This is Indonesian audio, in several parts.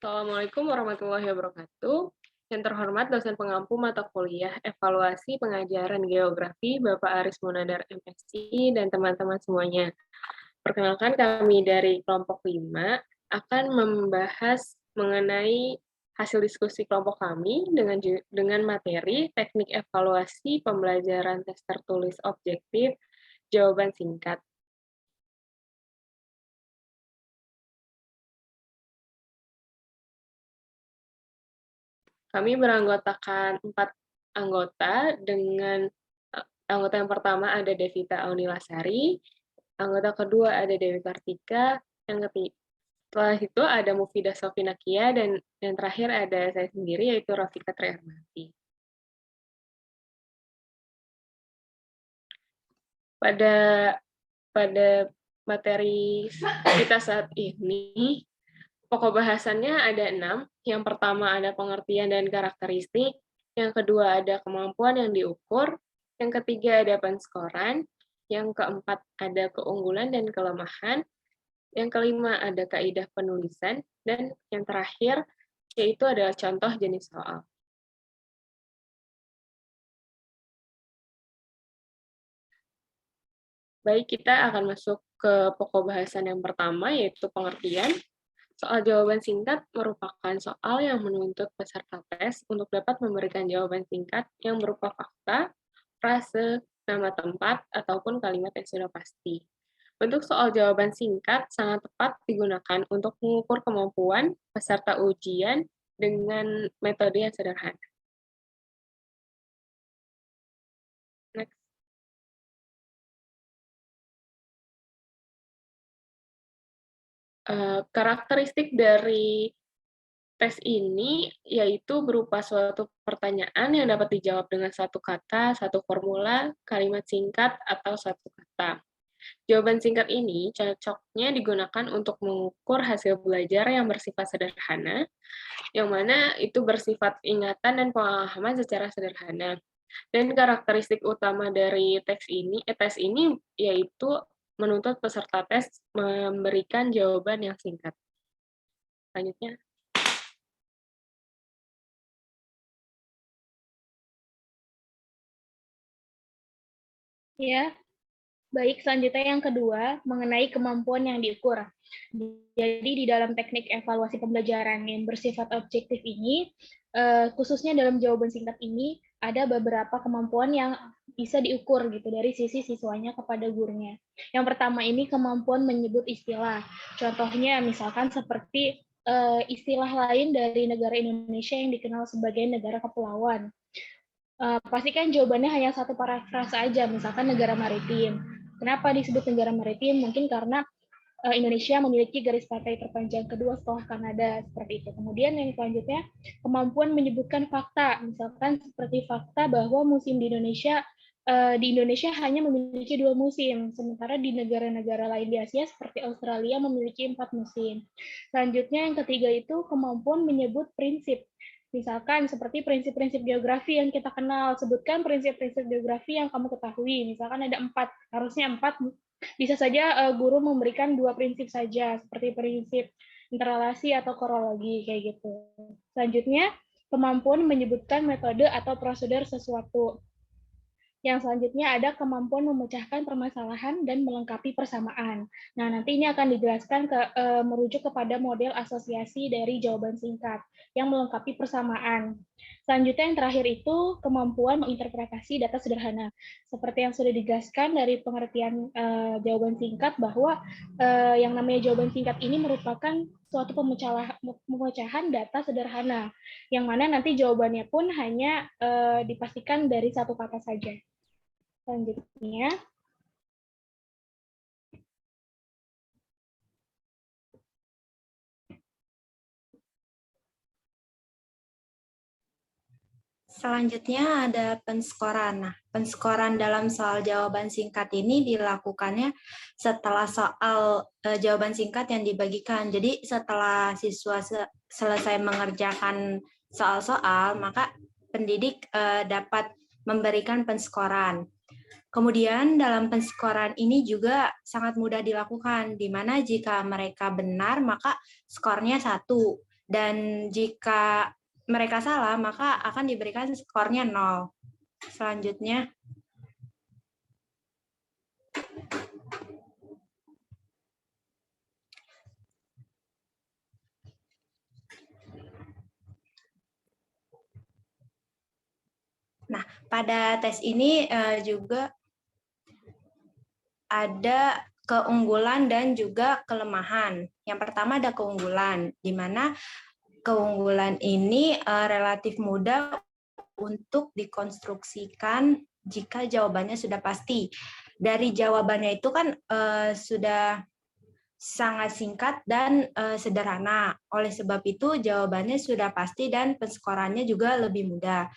Assalamualaikum warahmatullahi wabarakatuh. Yang terhormat dosen pengampu mata kuliah Evaluasi Pengajaran Geografi, Bapak Aris Munadar MSc, dan teman-teman semuanya. Perkenalkan, kami dari kelompok 5 akan membahas mengenai hasil diskusi kelompok kami dengan materi teknik evaluasi pembelajaran tes tertulis objektif, jawaban singkat. Kami beranggotakan 4 anggota dengan anggota yang pertama ada Devita Aunilasari, anggota kedua ada Dewi Kartika, yang ketiga setelah itu ada Mufidah Sofinakia, dan yang terakhir ada saya sendiri yaitu Rafika Triarmati. Pada materi kita saat ini, pokok bahasannya ada 6. Yang pertama ada pengertian dan karakteristik, yang kedua ada kemampuan yang diukur, yang ketiga ada penskoran, yang keempat ada keunggulan dan kelemahan, yang kelima ada kaidah penulisan, dan yang terakhir yaitu adalah contoh jenis soal. Baik, kita akan masuk ke pokok bahasan yang pertama, yaitu pengertian. Soal jawaban singkat merupakan soal yang menuntut peserta tes untuk dapat memberikan jawaban singkat yang berupa fakta, frase, nama tempat, ataupun kalimat yang sudah pasti. Bentuk soal jawaban singkat sangat tepat digunakan untuk mengukur kemampuan peserta ujian dengan metode yang sederhana. Next. Karakteristik dari tes ini yaitu berupa suatu pertanyaan yang dapat dijawab dengan satu kata, satu formula, kalimat singkat, atau satu kata. Jawaban singkat ini cocoknya digunakan untuk mengukur hasil belajar yang bersifat sederhana, yang mana itu bersifat ingatan dan pemahaman secara sederhana. Dan karakteristik utama dari tes ini yaitu menuntut peserta tes memberikan jawaban yang singkat. Selanjutnya. Ya, baik, selanjutnya yang kedua, mengenai kemampuan yang diukur. Jadi di dalam teknik evaluasi pembelajaran yang bersifat objektif ini, khususnya dalam jawaban singkat ini, ada beberapa kemampuan yang bisa diukur gitu dari sisi siswanya kepada gurunya. Yang pertama ini kemampuan menyebut istilah. Contohnya misalkan seperti istilah lain dari negara Indonesia yang dikenal sebagai negara kepulauan. Pastikan jawabannya hanya satu parafrase aja, misalkan negara maritim. Kenapa disebut negara maritim? Mungkin karena Indonesia memiliki garis pantai terpanjang kedua setelah Kanada, seperti itu. Kemudian yang selanjutnya, kemampuan menyebutkan fakta, misalkan seperti fakta bahwa musim di Indonesia hanya memiliki 2 musim, sementara di negara-negara lain di Asia seperti Australia memiliki 4 musim. Selanjutnya yang ketiga itu kemampuan menyebut prinsip. Misalkan seperti prinsip-prinsip geografi yang kita kenal, sebutkan prinsip-prinsip geografi yang kamu ketahui. Misalkan ada 4, harusnya 4, bisa saja guru memberikan 2 prinsip saja, seperti prinsip interrelasi atau korologi, kayak gitu. Selanjutnya, kemampuan menyebutkan metode atau prosedur sesuatu. Yang selanjutnya ada kemampuan memecahkan permasalahan dan melengkapi persamaan. Nah, nanti ini akan dijelaskan merujuk kepada model asosiasi dari jawaban singkat yang melengkapi persamaan. Selanjutnya yang terakhir itu kemampuan menginterpretasi data sederhana. Seperti yang sudah dijelaskan dari pengertian jawaban singkat bahwa yang namanya jawaban singkat ini merupakan suatu pemecahan data sederhana, yang mana nanti jawabannya pun hanya dipastikan dari satu kata saja. Selanjutnya, selanjutnya ada penskoran. Nah, penskoran dalam soal jawaban singkat ini dilakukannya setelah soal jawaban singkat yang dibagikan. Jadi setelah siswa selesai mengerjakan soal-soal, maka pendidik dapat memberikan penskoran. Kemudian dalam penskoran ini juga sangat mudah dilakukan, di mana jika mereka benar maka skornya 1, Dan jika mereka salah, maka akan diberikan skornya 0. Selanjutnya, nah, pada tes ini juga ada keunggulan dan juga kelemahan. Yang pertama ada keunggulan, di mana keunggulan ini relatif mudah untuk dikonstruksikan jika jawabannya sudah pasti. Dari jawabannya itu kan sudah sangat singkat dan sederhana. Oleh sebab itu jawabannya sudah pasti dan penskorannya juga lebih mudah.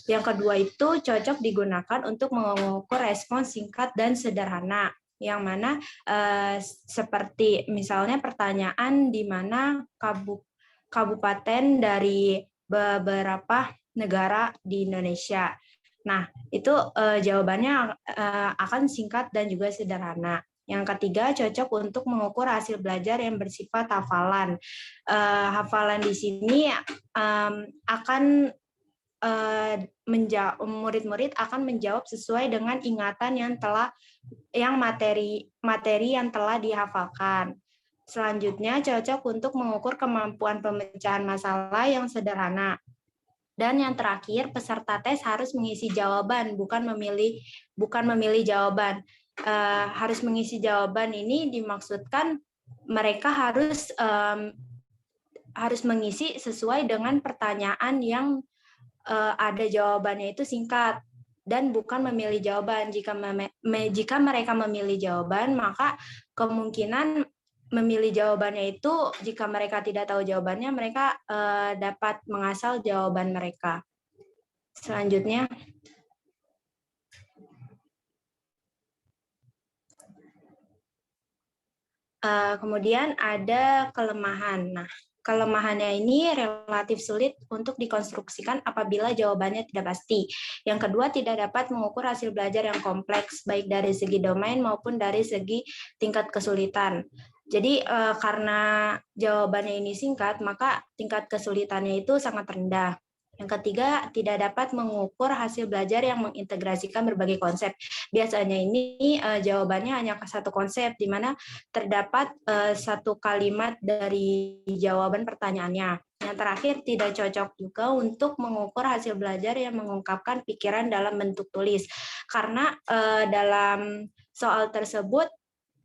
Yang kedua itu cocok digunakan untuk mengukur respons singkat dan sederhana, yang mana seperti misalnya pertanyaan di mana kabupaten dari beberapa negara di Indonesia. Nah, itu jawabannya akan singkat dan juga sederhana. Yang ketiga, cocok untuk mengukur hasil belajar yang bersifat hafalan. Hafalan di sini akan murid-murid akan menjawab sesuai dengan ingatan yang materi yang telah dihafalkan. Selanjutnya cocok untuk mengukur kemampuan pemecahan masalah yang sederhana. Dan yang terakhir, peserta tes harus mengisi jawaban, bukan memilih jawaban. Harus mengisi jawaban ini dimaksudkan mereka harus mengisi sesuai dengan pertanyaan yang ada jawabannya itu singkat dan bukan memilih jawaban. Jika mereka memilih jawaban, maka kemungkinan memilih jawabannya itu jika mereka tidak tahu jawabannya, mereka dapat mengasal jawaban mereka. Selanjutnya, kemudian ada kelemahan. Nah, kelemahannya ini relatif sulit untuk dikonstruksikan apabila jawabannya tidak pasti. Yang kedua, tidak dapat mengukur hasil belajar yang kompleks, baik dari segi domain maupun dari segi tingkat kesulitan. Jadi, karena jawabannya ini singkat, maka tingkat kesulitannya itu sangat rendah. Yang ketiga, tidak dapat mengukur hasil belajar yang mengintegrasikan berbagai konsep. Biasanya ini jawabannya hanya satu konsep, di mana terdapat satu kalimat dari jawaban pertanyaannya. Yang terakhir, tidak cocok juga untuk mengukur hasil belajar yang mengungkapkan pikiran dalam bentuk tulis. Karena dalam soal tersebut,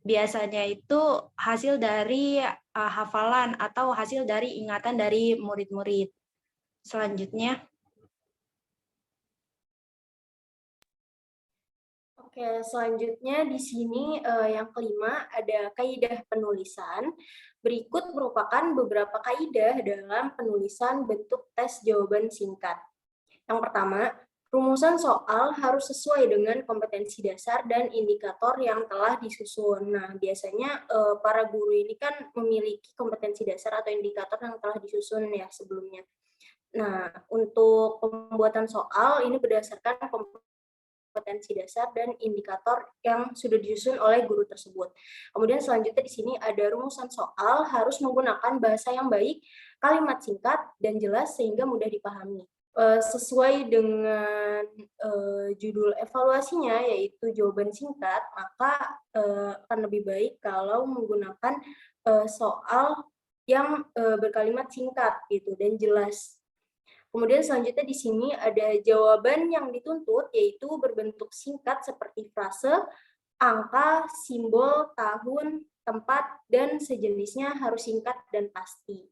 biasanya itu hasil dari hafalan atau hasil dari ingatan dari murid-murid. Selanjutnya. Oke, selanjutnya di sini yang kelima ada kaidah penulisan. Berikut merupakan beberapa kaidah dalam penulisan bentuk tes jawaban singkat. Yang pertama, rumusan soal harus sesuai dengan kompetensi dasar dan indikator yang telah disusun. Nah, biasanya para guru ini kan memiliki kompetensi dasar atau indikator yang telah disusun ya sebelumnya. Nah, untuk pembuatan soal ini berdasarkan kompetensi dasar dan indikator yang sudah disusun oleh guru tersebut. Kemudian selanjutnya di sini ada rumusan soal harus menggunakan bahasa yang baik, kalimat singkat dan jelas sehingga mudah dipahami. Sesuai dengan judul evaluasinya yaitu jawaban singkat, maka akan lebih baik kalau menggunakan soal yang berkalimat singkat gitu dan jelas. Kemudian selanjutnya di sini ada jawaban yang dituntut, yaitu berbentuk singkat seperti frase, angka, simbol, tahun, tempat, dan sejenisnya harus singkat dan pasti.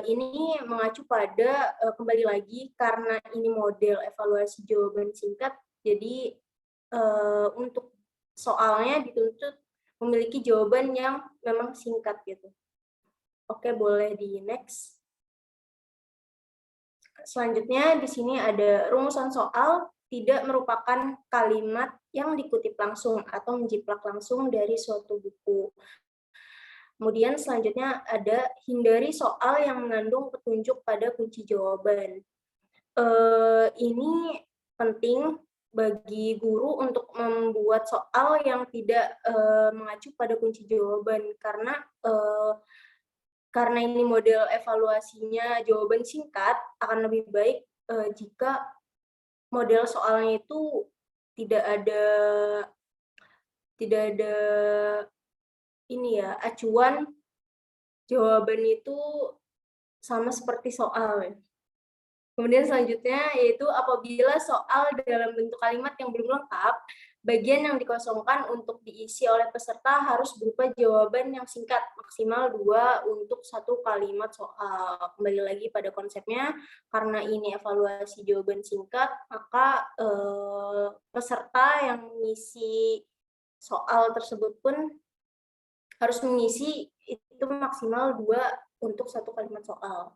Ini mengacu pada, kembali lagi, karena ini model evaluasi jawaban singkat, jadi untuk soalnya dituntut memiliki jawaban yang memang singkat gitu. Oke, boleh di next. Selanjutnya di sini ada rumusan soal tidak merupakan kalimat yang dikutip langsung atau menjiplak langsung dari suatu buku. Kemudian selanjutnya ada hindari soal yang mengandung petunjuk pada kunci jawaban. Ini penting bagi guru untuk membuat soal yang tidak mengacu pada kunci jawaban karena karena ini model evaluasinya jawaban singkat, akan lebih baik jika model soalnya itu tidak ada ini ya, acuan jawaban itu sama seperti soal. Kemudian selanjutnya yaitu apabila soal dalam bentuk kalimat yang belum lengkap, bagian yang dikosongkan untuk diisi oleh peserta harus berupa jawaban yang singkat, maksimal 2 untuk 1 kalimat soal. Kembali lagi pada konsepnya, karena ini evaluasi jawaban singkat, maka peserta yang mengisi soal tersebut pun harus mengisi itu maksimal 2 untuk 1 kalimat soal.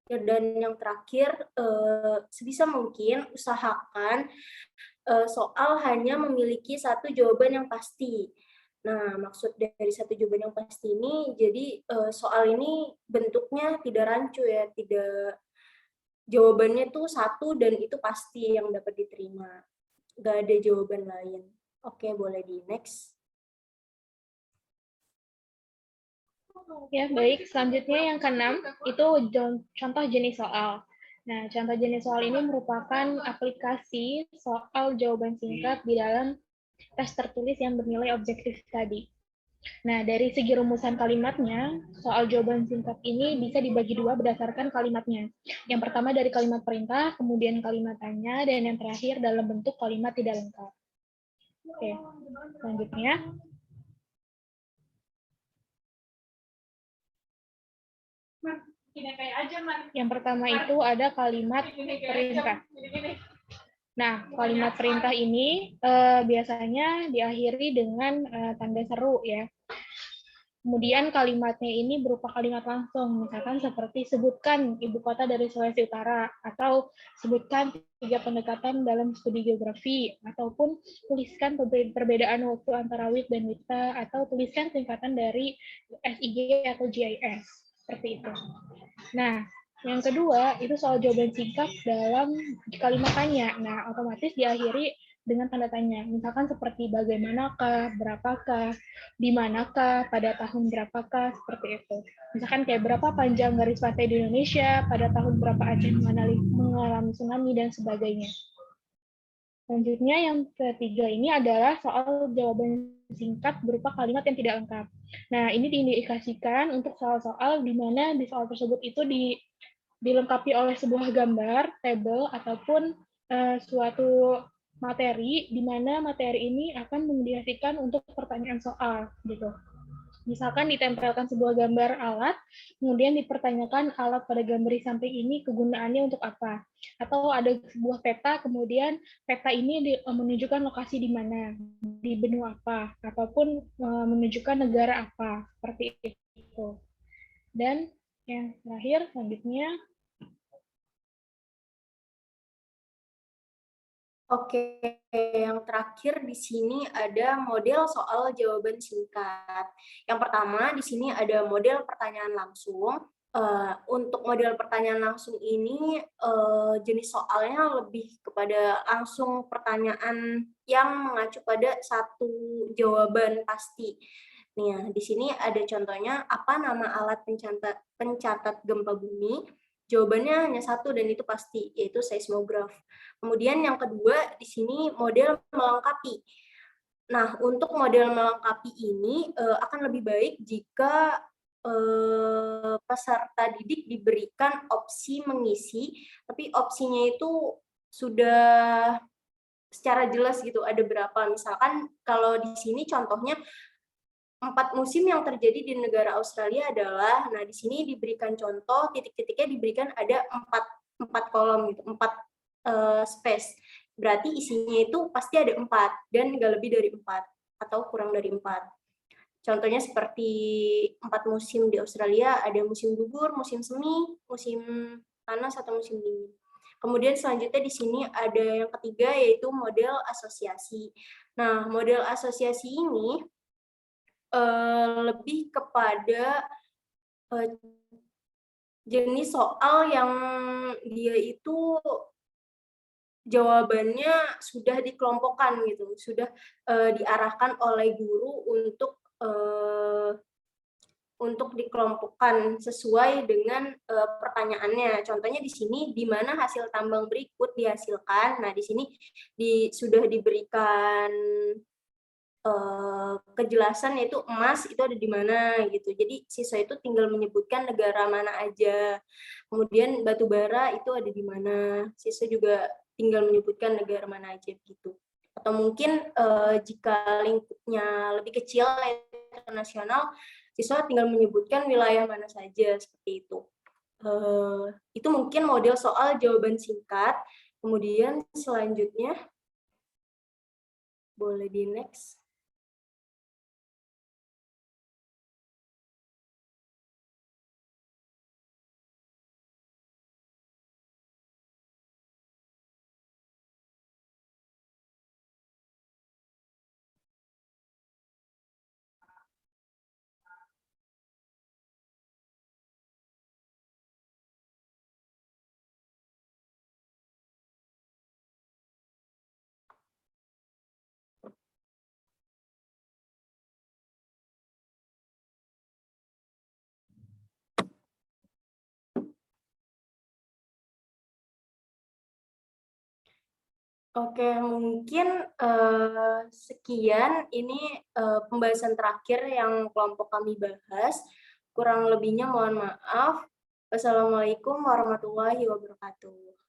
Dan yang terakhir, sebisa mungkin usahakan soal hanya memiliki 1 jawaban yang pasti. Nah, maksud dari 1 jawaban yang pasti ini, jadi soal ini bentuknya tidak rancu ya, tidak, jawabannya tuh 1 dan itu pasti yang dapat diterima. Nggak ada jawaban lain. Oke, boleh di next. Ya, baik. Selanjutnya yang keenam, itu contoh jenis soal. Nah, contoh jenis soal ini merupakan aplikasi soal jawaban singkat di dalam tes tertulis yang bernilai objektif tadi. Nah, dari segi rumusan kalimatnya, soal jawaban singkat ini bisa dibagi 2 berdasarkan kalimatnya. Yang pertama dari kalimat perintah, kemudian kalimat tanya, dan yang terakhir dalam bentuk kalimat tidak lengkap. Oke, selanjutnya. Yang pertama itu ada kalimat perintah. Nah, kalimat perintah ini biasanya diakhiri dengan tanda seru ya. Kemudian kalimatnya ini berupa kalimat langsung, misalkan seperti sebutkan ibu kota dari Sulawesi Utara, atau sebutkan 3 pendekatan dalam studi geografi, ataupun tuliskan perbedaan waktu antara WIT dan WITA, atau tuliskan singkatan dari SIG atau GIS, seperti itu. Nah, yang kedua itu soal jawaban singkat dalam kalimat tanya. Nah, otomatis diakhiri dengan tanda tanya. Misalkan seperti bagaimanakah, berapakah, di manakah, pada tahun berapakah, seperti itu. Misalkan kayak berapa panjang garis pantai di Indonesia, pada tahun berapa Aceh mengalami tsunami, dan sebagainya. Selanjutnya yang ketiga ini adalah soal jawaban singkat berupa kalimat yang tidak lengkap. Nah, ini diindikasikan untuk soal-soal di mana di soal tersebut itu dilengkapi oleh sebuah gambar, tabel, ataupun suatu materi, di mana materi ini akan mengindikasikan untuk pertanyaan soal, gitu. Misalkan ditempelkan sebuah gambar alat, kemudian dipertanyakan alat pada gambar di samping ini kegunaannya untuk apa. Atau ada sebuah peta, kemudian peta ini menunjukkan lokasi di mana, di benua apa, ataupun menunjukkan negara apa, seperti itu. Dan yang terakhir, selanjutnya, Oke, yang terakhir di sini ada model soal jawaban singkat. Yang pertama di sini ada model pertanyaan langsung. Untuk model pertanyaan langsung ini jenis soalnya lebih kepada langsung pertanyaan yang mengacu pada satu jawaban pasti. Nih, di sini ada contohnya, apa nama alat pencatat gempa bumi? Jawabannya hanya 1 dan itu pasti, yaitu seismograf. Kemudian yang kedua, di sini model melengkapi. Nah, untuk model melengkapi ini akan lebih baik jika peserta didik diberikan opsi mengisi, tapi opsinya itu sudah secara jelas gitu, ada berapa. Misalkan kalau di sini contohnya 4 musim yang terjadi di negara Australia adalah, nah di sini diberikan contoh, titik-titiknya diberikan ada 4 kolom gitu, 4 space. Berarti isinya itu pasti ada 4 dan nggak lebih dari 4 atau kurang dari 4. Contohnya seperti 4 musim di Australia, ada musim gugur, musim semi, musim panas atau musim dingin. Kemudian selanjutnya di sini ada yang ketiga yaitu model asosiasi. Nah, model asosiasi ini lebih kepada jenis soal yang dia itu jawabannya sudah dikelompokkan gitu, sudah diarahkan oleh guru untuk untuk dikelompokkan sesuai dengan pertanyaannya. Contohnya di sini, di mana hasil tambang berikut dihasilkan. Nah, di sini sudah diberikan kejelasan, yaitu emas itu ada di mana gitu. Jadi siswa itu tinggal menyebutkan negara mana aja. Kemudian batu bara itu ada di mana. Siswa juga tinggal menyebutkan negara mana aja gitu. Atau mungkin jika lingkupnya lebih kecil internasional, siswa tinggal menyebutkan wilayah mana saja seperti itu. Itu mungkin model soal jawaban singkat. Kemudian selanjutnya boleh di next. Oke, mungkin sekian ini pembahasan terakhir yang kelompok kami bahas. Kurang lebihnya mohon maaf. Wassalamualaikum warahmatullahi wabarakatuh.